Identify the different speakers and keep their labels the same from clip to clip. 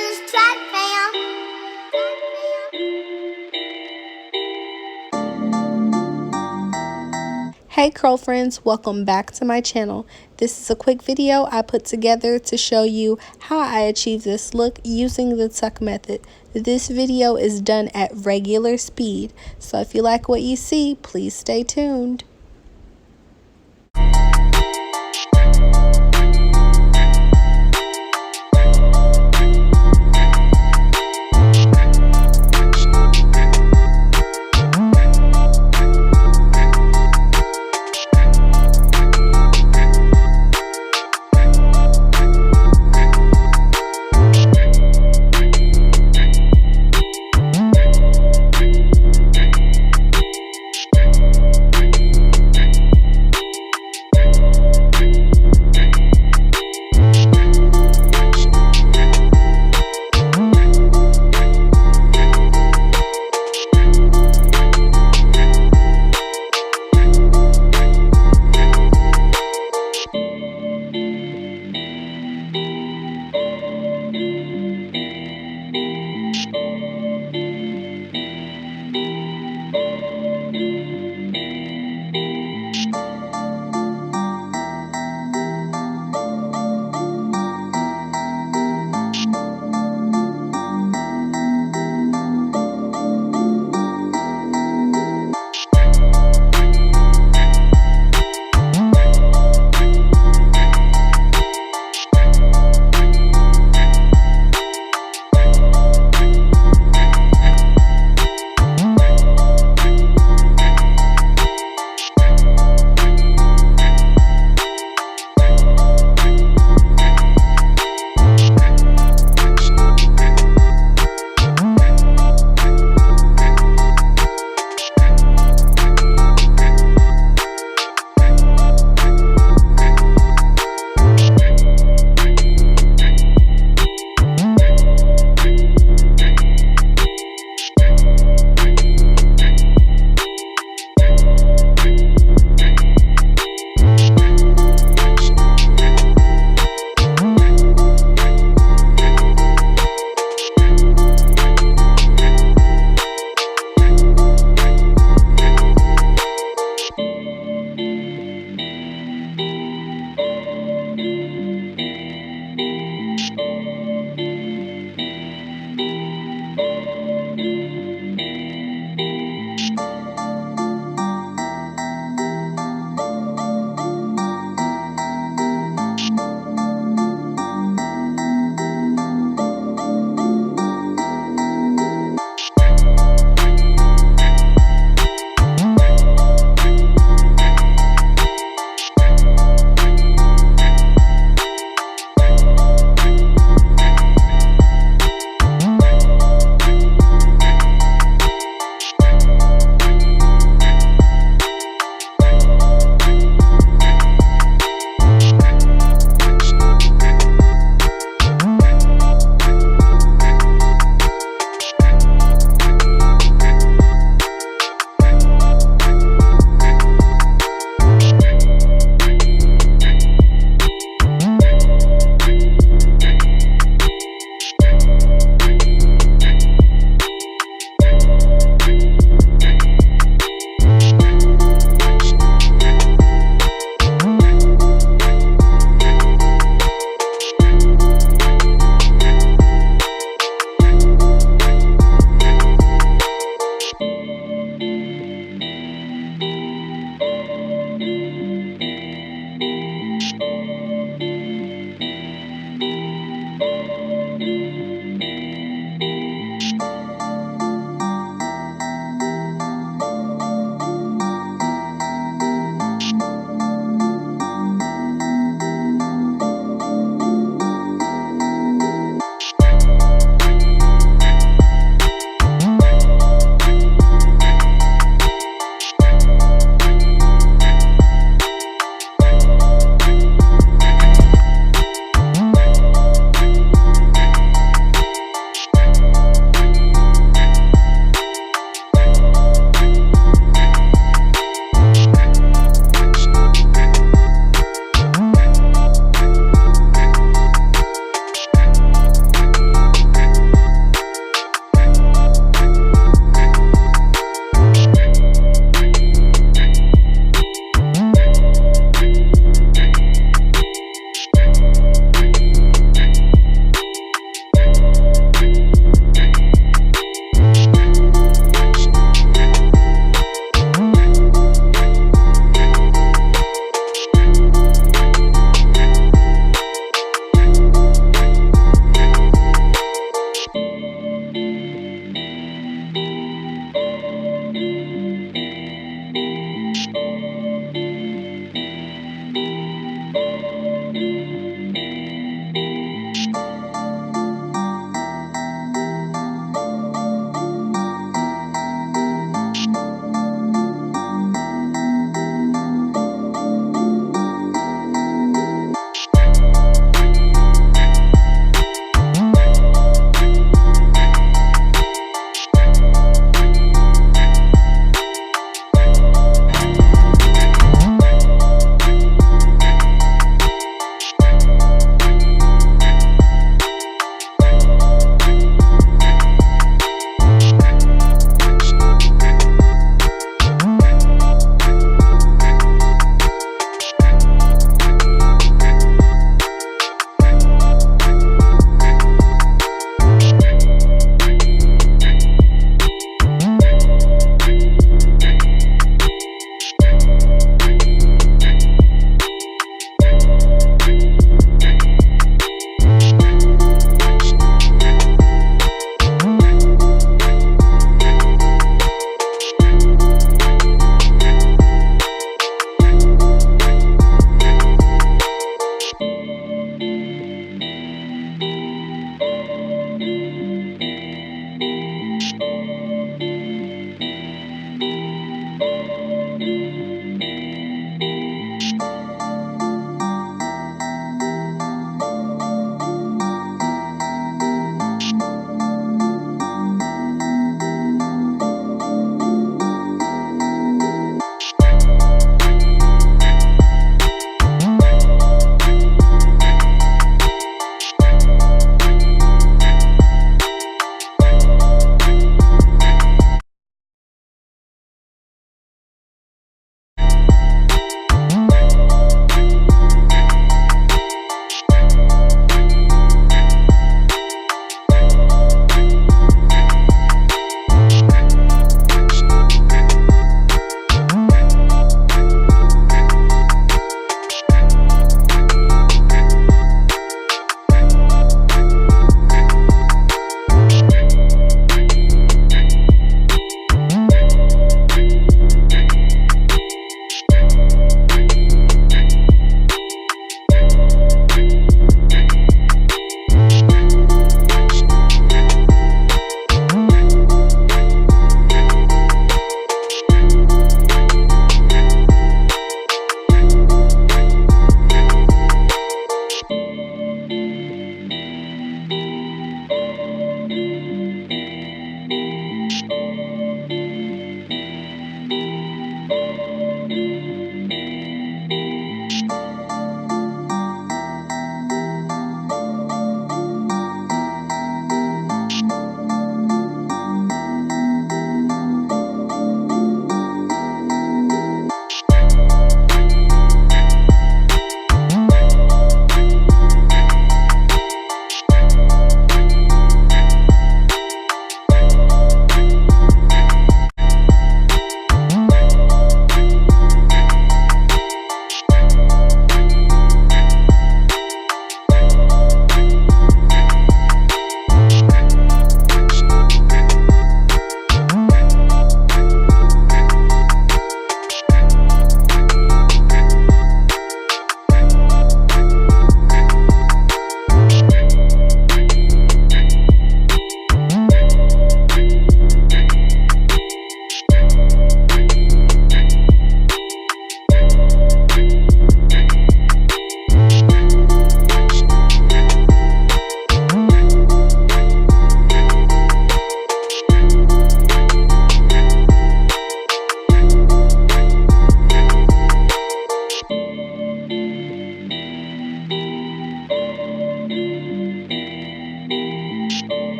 Speaker 1: on this track, fam.
Speaker 2: Hey curl friends, welcome back to my channel. This is a quick video I put together to show you how I achieve this look using the tuck method. This video is done at regular speed, so if you like what you see, please stay tuned.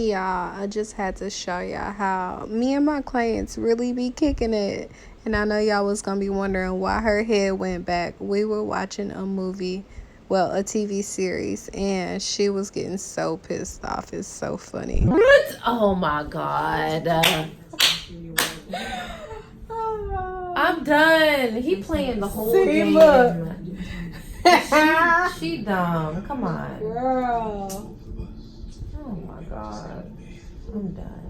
Speaker 2: y'all, I just had to show y'all how me and my clients really be kicking it. And I know y'all was gonna be wondering why her head went back. We were watching a movie, well, a TV series, and she was getting so pissed off. It's so funny.
Speaker 1: What? Oh my God. I'm done. He playing the whole game. Look. She dumb. Come on.
Speaker 3: Girl.
Speaker 1: Oh my God. I'm done.